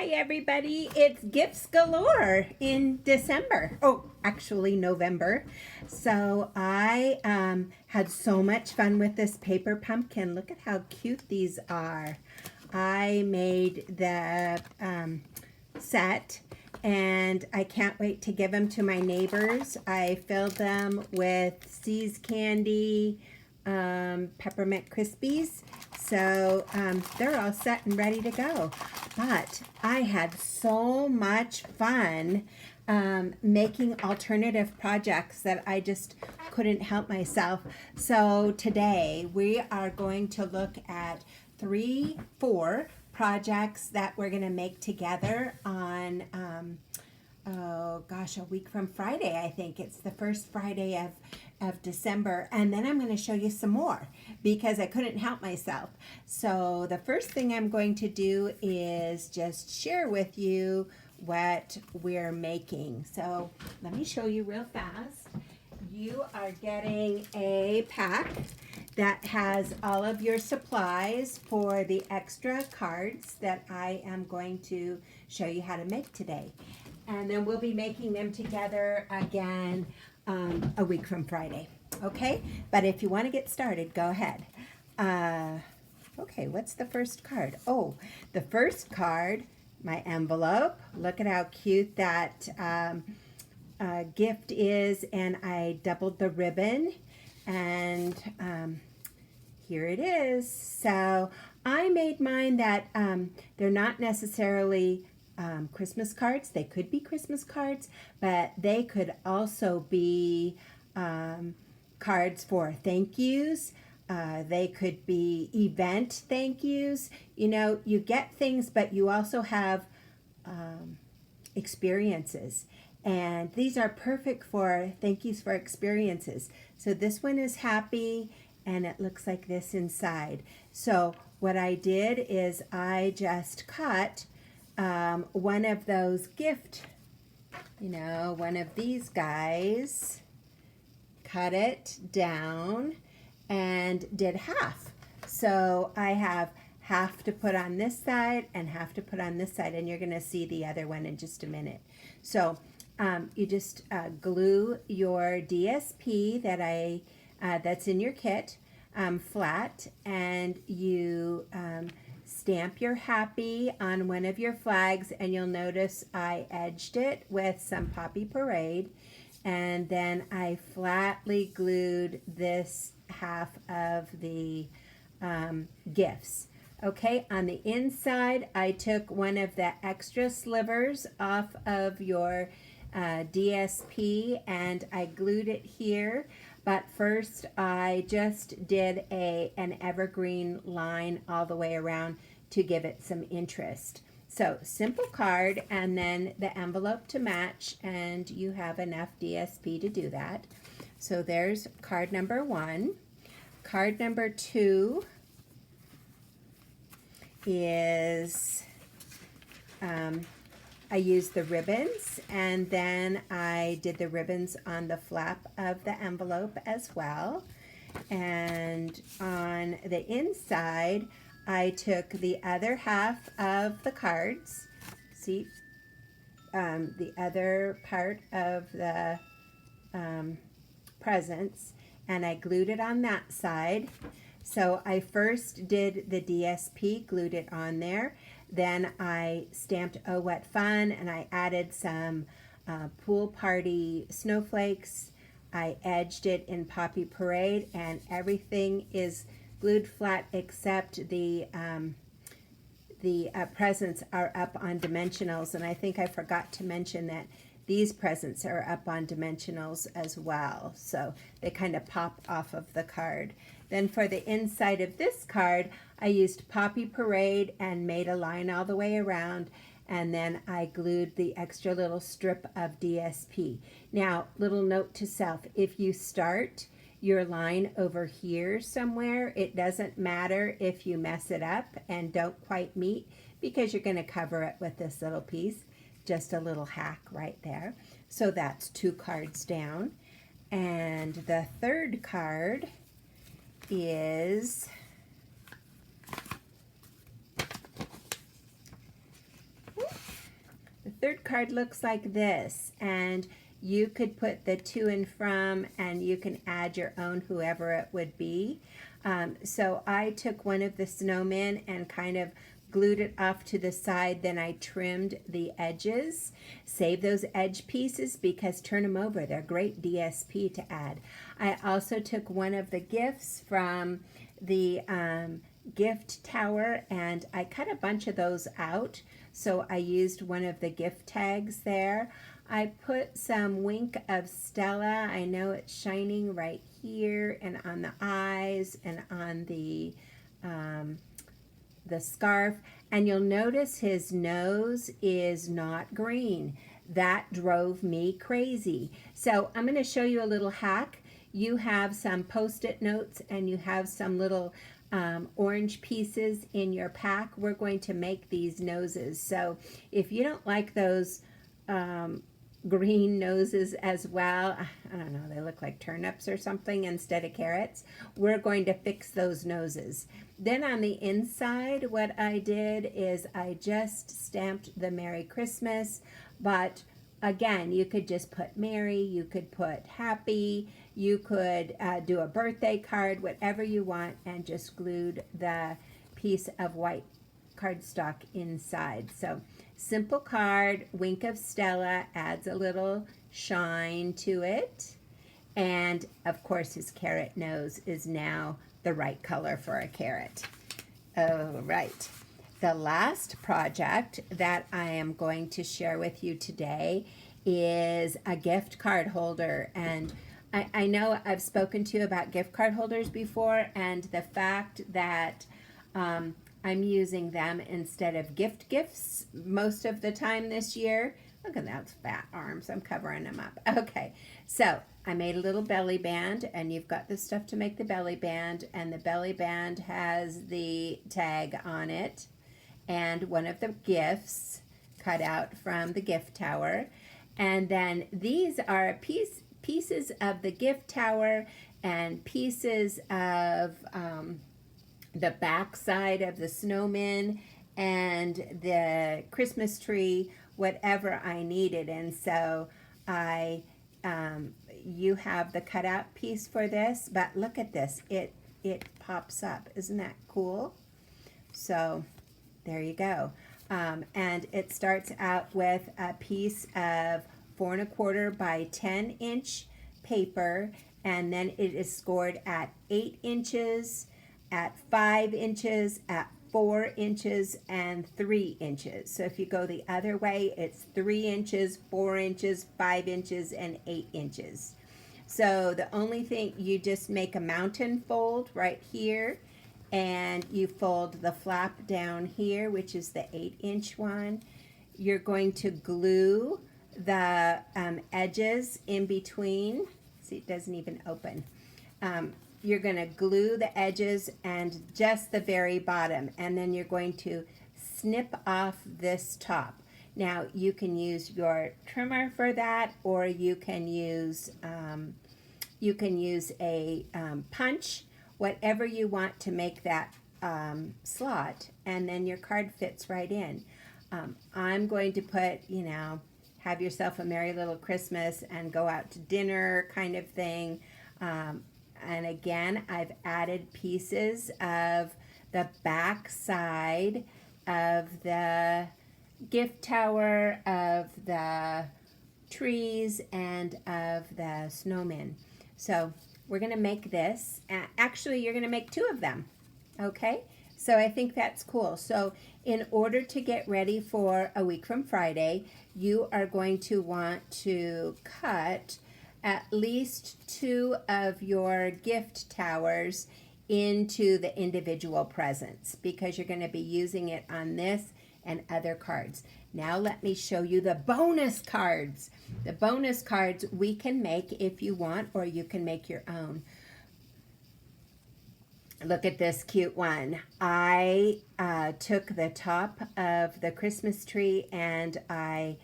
Hi everybody, it's Gifts Galore in December. Oh, actually November. So I had so much fun with this paper pumpkin. Look at how cute these are. I made the set and I can't wait to give them to my neighbors. I filled them with See's candy, peppermint crispies. So they're all set and ready to go. But I had so much fun making alternative projects that I just couldn't help myself. So today we are going to look at 4 projects that we're going to make together on oh gosh, a week from Friday. I think it's the first Friday of December, and then I'm going to show you some more because I couldn't help myself. So the first thing I'm going to do is just share with you what we're making. So let me show you real fast. You are getting a pack that has all of your supplies for the extra cards that I am going to show you how to make today. And then we'll be making them together again a week from Friday. Okay? But if you want to get started, go ahead. Okay, what's the first card? Oh, the first card, my envelope. Look at how cute that gift is. And I doubled the ribbon. And here it is. So I made mine that they're not necessarily Christmas cards. They could be Christmas cards, but they could also be cards for thank yous. They could be event thank yous. You know, you get things, but you also have experiences. And these are perfect for thank yous for experiences. So this one is happy, and it looks like this inside. So what I did is I just cut one of those gift, one of these guys, cut it down and did half. So I have half to put on this side and half to put on this side, and you're going to see the other one in just a minute. So you just glue your DSP that's in your kit flat, and you stamp your happy on one of your flags, and you'll notice I edged it with some Poppy Parade, and then I flatly glued this half of the gifts. Okay, on the inside I took one of the extra slivers off of your DSP and I glued it here. But first I just did an evergreen line all the way around to give it some interest. So simple card, and then the envelope to match, and you have enough DSP to do that. So there's card number 1. Card number 2 is I used the ribbons, and then I did the ribbons on the flap of the envelope as well. And on the inside, I took the other half of the cards, see, the other part of the presents, and I glued it on that side. So I first did the DSP, glued it on there. Then I stamped Oh What Fun, and I added some pool party snowflakes. I edged it in Poppy Parade, and everything is glued flat except the presents are up on dimensionals. And I think I forgot to mention that these presents are up on dimensionals as well. So they kind of pop off of the card. Then for the inside of this card, I used Poppy Parade and made a line all the way around, and then I glued the extra little strip of DSP. Now, little note to self, if you start your line over here somewhere, it doesn't matter if you mess it up and don't quite meet, because you're going to cover it with this little piece. Just a little hack right there. So that's 2 cards down. And the third card is third card looks like this, and you could put the to and from, and you can add your own, whoever it would be. So I took one of the snowmen and kind of glued it off to the side, then I trimmed the edges. Save those edge pieces because turn them over. They're great DSP to add. I also took one of the gifts from the gift tower, and I cut a bunch of those out, so I used one of the gift tags there. I put some Wink of Stella. I know it's shining right here and on the eyes and on the scarf, and you'll notice his nose is not green. That drove me crazy. So I'm going to show you a little hack. You have some post-it notes and you have some little orange pieces in your pack. We're going to make these noses. So if you don't like those green noses as well, I don't know, they look like turnips or something instead of carrots, we're going to fix those noses. Then on the inside, what I did is I just stamped the Merry Christmas, but again, you could just put Merry, you could put Happy, you could do a birthday card, whatever you want, and just glued the piece of white cardstock inside. So simple card, Wink of Stella adds a little shine to it. And of course his carrot nose is now the right color for a carrot. All right. The last project that I am going to share with you today is a gift card holder. And I know I've spoken to you about gift card holders before, and the fact that I'm using them instead of gifts most of the time this year. Look at those fat arms. I'm covering them up. Okay, so I made a little belly band, and you've got the stuff to make the belly band, and the belly band has the tag on it and one of the gifts cut out from the gift tower. And then these are pieces of the gift tower and pieces of the back side of the snowman and the Christmas tree, whatever I needed. And so you have the cutout piece for this, but look at this, it pops up. Isn't that cool? So there you go. And it starts out with a piece of 4 1/4 by 10-inch paper, and then it is scored at 8 inches, at 5 inches, at 4 inches, and 3 inches. So if you go the other way, it's 3 inches, 4 inches, 5 inches, and 8 inches. So the only thing, you just make a mountain fold right here, and you fold the flap down here, which is the 8-inch one. You're going to glue the edges in between. See, it doesn't even open. You're going to glue the edges and just the very bottom, and then you're going to snip off this top. Now you can use your trimmer for that, or you can use a punch, whatever you want to make that slot, and then your card fits right in. I'm going to put, have yourself a merry little Christmas and go out to dinner kind of thing. And again, I've added pieces of the back side of the gift tower, of the trees, and of the snowmen. So we're going to make this. Actually, you're going to make 2 of them. Okay? So I think that's cool. So in order to get ready for a week from Friday, you are going to want to cut at least 2 of your gift towers into the individual presents, because you're going to be using it on this and other cards. Now let me show you the bonus cards. The bonus cards we can make if you want, or you can make your own. Look at this cute one. I took the top of the Christmas tree and I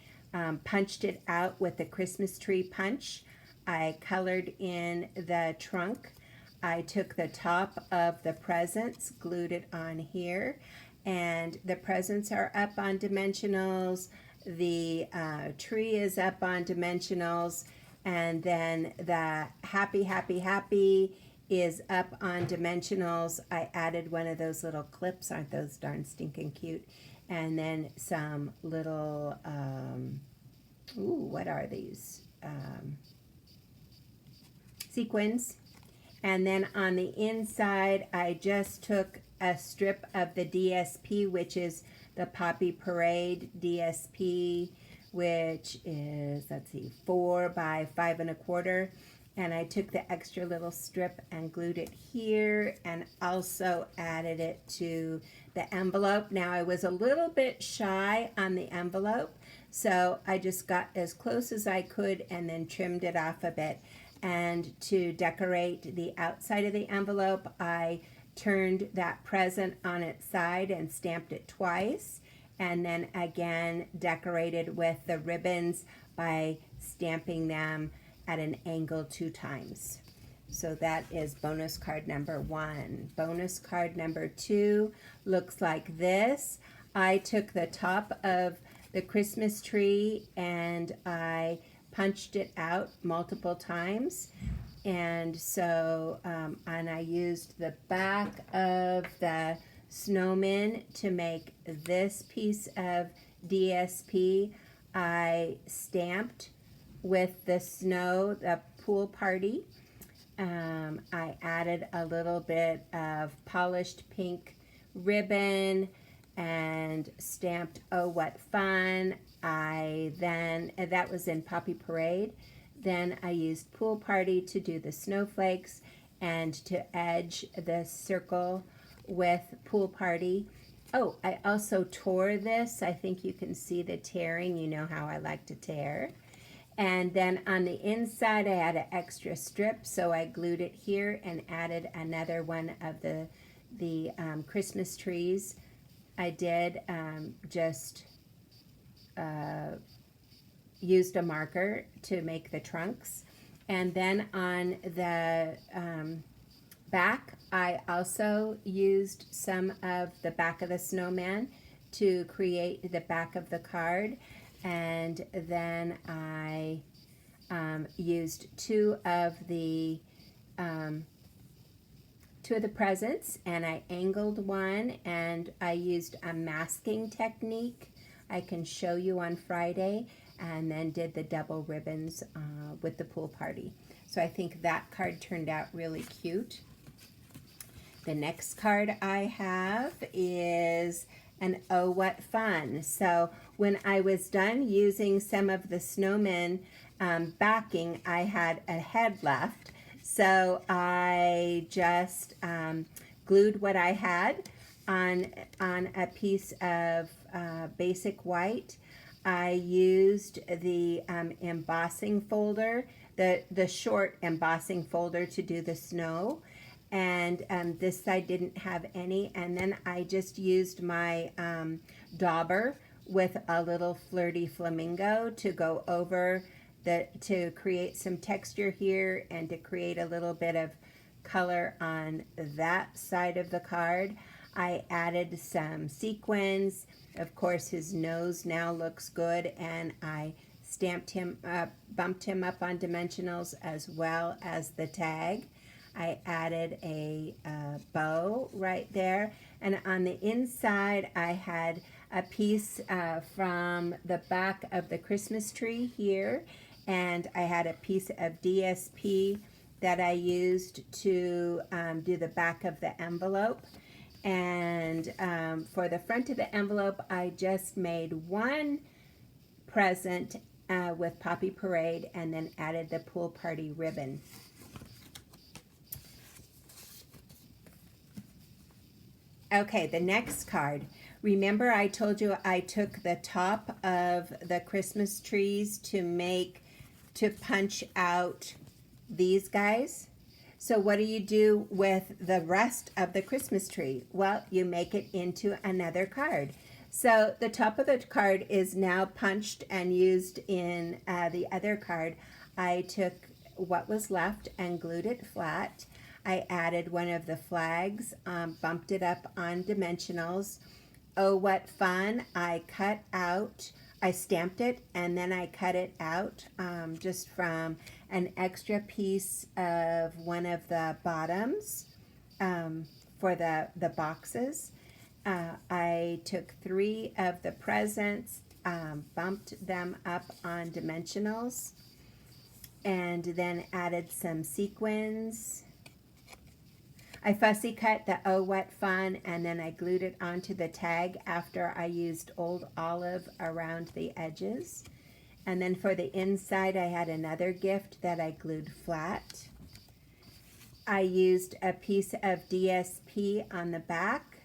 punched it out with the Christmas tree punch. I colored in the trunk. I took the top of the presents, glued it on here, and the presents are up on dimensionals, the tree is up on dimensionals, and then the happy, happy, happy is up on dimensionals. I added one of those little clips. Aren't those darn stinking cute? And then some little, what are these? Sequins. And then on the inside, I just took a strip of the DSP, which is the Poppy Parade DSP, which is, let's see, 4 by 5 1/4. And I took the extra little strip and glued it here, and also added it to the envelope. Now I was a little bit shy on the envelope, so I just got as close as I could and then trimmed it off a bit. And to decorate the outside of the envelope, I turned that present on its side and stamped it twice, and then again decorated with the ribbons by stamping them at an angle 2 times. So that is bonus card number 1. Bonus card number 2 looks like this. I took the top of the Christmas tree and I punched it out multiple times, and so and I used the back of the snowman to make this piece of DSP. I stamped with the snow, the pool party. I added a little bit of polished pink ribbon and stamped "Oh What Fun." That was in Poppy Parade. Then I used Pool Party to do the snowflakes and to edge the circle with Pool Party. Oh, I also tore this. I think you can see the tearing. You know how I like to tear. And then on the inside I had an extra strip, so I glued it here and added another one of the Christmas trees. I did just used a marker to make the trunks. And then on the back, I also used some of the back of the snowman to create the back of the card. And then I used two of the presents, and I angled one, and I used a masking technique I can show you on Friday, and then did the double ribbons with the pool party. So I think that card turned out really cute. The next card I have is an "Oh What Fun." So when I was done using some of the snowman backing, I had a head left. So I just glued what I had on a piece of basic white. I used the embossing folder, the short embossing folder, to do the snow. And this side didn't have any. And then I just used my dauber with a little flirty flamingo to go over to create some texture here and to create a little bit of color on that side of the card. I added some sequins. Of course, his nose now looks good, and I stamped him up, bumped him up on dimensionals as well as the tag. I added a bow right there, and on the inside I had a piece from the back of the Christmas tree here, and I had a piece of DSP that I used to do the back of the envelope. And for the front of the envelope, I just made one present with Poppy Parade, and then added the pool party ribbon. Okay, the next card. Remember I told you I took the top of the Christmas trees to punch out these guys? So what do you do with the rest of the Christmas tree? Well, you make it into another card. So the top of the card is now punched and used in the other card. I took what was left and glued it flat. I added one of the flags, bumped it up on dimensionals. Oh, what fun. I cut out I stamped it and then I cut it out just from an extra piece of one of the bottoms for the boxes. I took 3 of the presents, bumped them up on dimensionals, and then added some sequins. I fussy cut the Oh What Fun, and then I glued it onto the tag after I used Old Olive around the edges. And then for the inside, I had another gift that I glued flat. I used a piece of DSP on the back,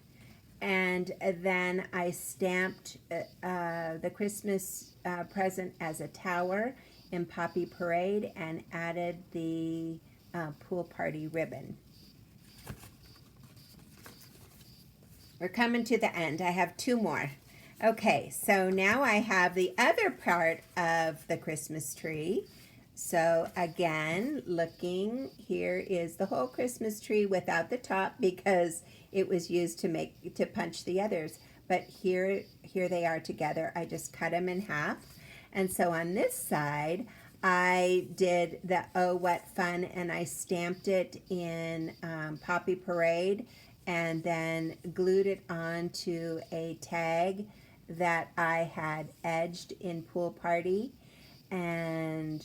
and then I stamped the Christmas present as a tower in Poppy Parade and added the pool party ribbon. We're coming to the end. I have 2 more. Okay, so now I have the other part of the Christmas tree. So again, looking, here is the whole Christmas tree without the top because it was used to punch the others. But here they are together. I just cut them in half. And so on this side, I did the Oh What Fun, and I stamped it in Poppy Parade and then glued it onto a tag that I had edged in Pool Party and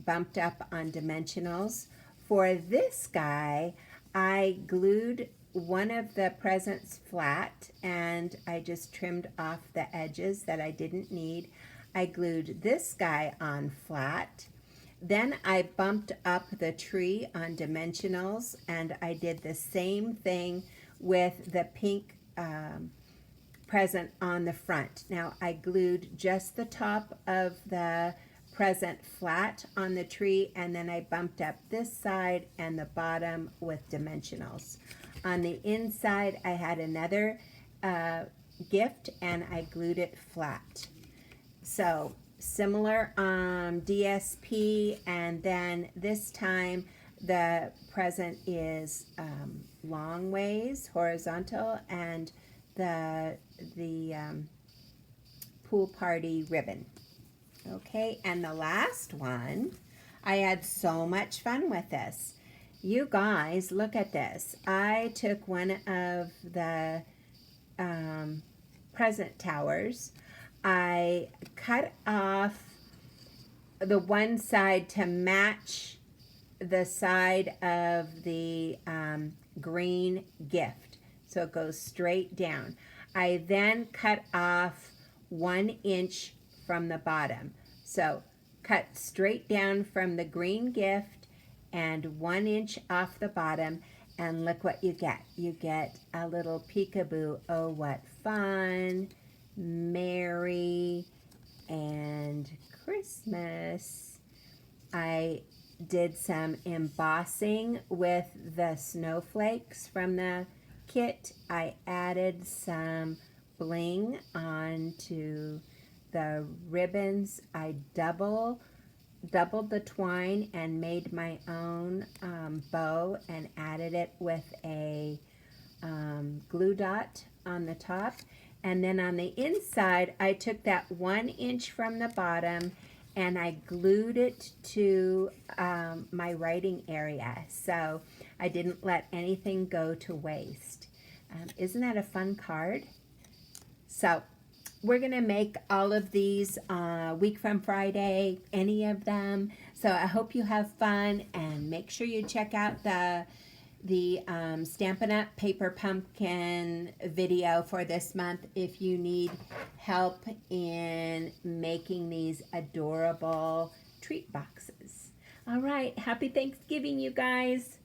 bumped up on dimensionals. For this guy, I glued one of the presents flat and I just trimmed off the edges that I didn't need. I glued this guy on flat. Then I bumped up the tree on dimensionals, and I did the same thing with the pink present on the front. Now I glued just the top of the present flat on the tree, and then I bumped up this side and the bottom with dimensionals. On the inside, I had another gift, and I glued it flat. So similar DSP, and then this time the present is long ways horizontal, and the pool party ribbon. Okay, and the last one, I had so much fun with this. You guys, look at this. I took one of the present towers. I cut off the one side to match the side of the green gift, so it goes straight down. I then cut off 1 inch from the bottom, so cut straight down from the green gift and 1 inch off the bottom, and look what you get. You get a little peekaboo. Oh, what fun! Merry and Christmas. I did some embossing with the snowflakes from the kit. I added some bling onto the ribbons. I doubled the twine and made my own bow and added it with a glue dot on the top. And then on the inside, I took that 1 inch from the bottom and I glued it to my writing area. So I didn't let anything go to waste. Isn't that a fun card? So we're going to make all of these week from Friday, any of them. So I hope you have fun, and make sure you check out the Stampin' Up! Paper Pumpkin video for this month if you need help in making these adorable treat boxes. All right, happy Thanksgiving, you guys.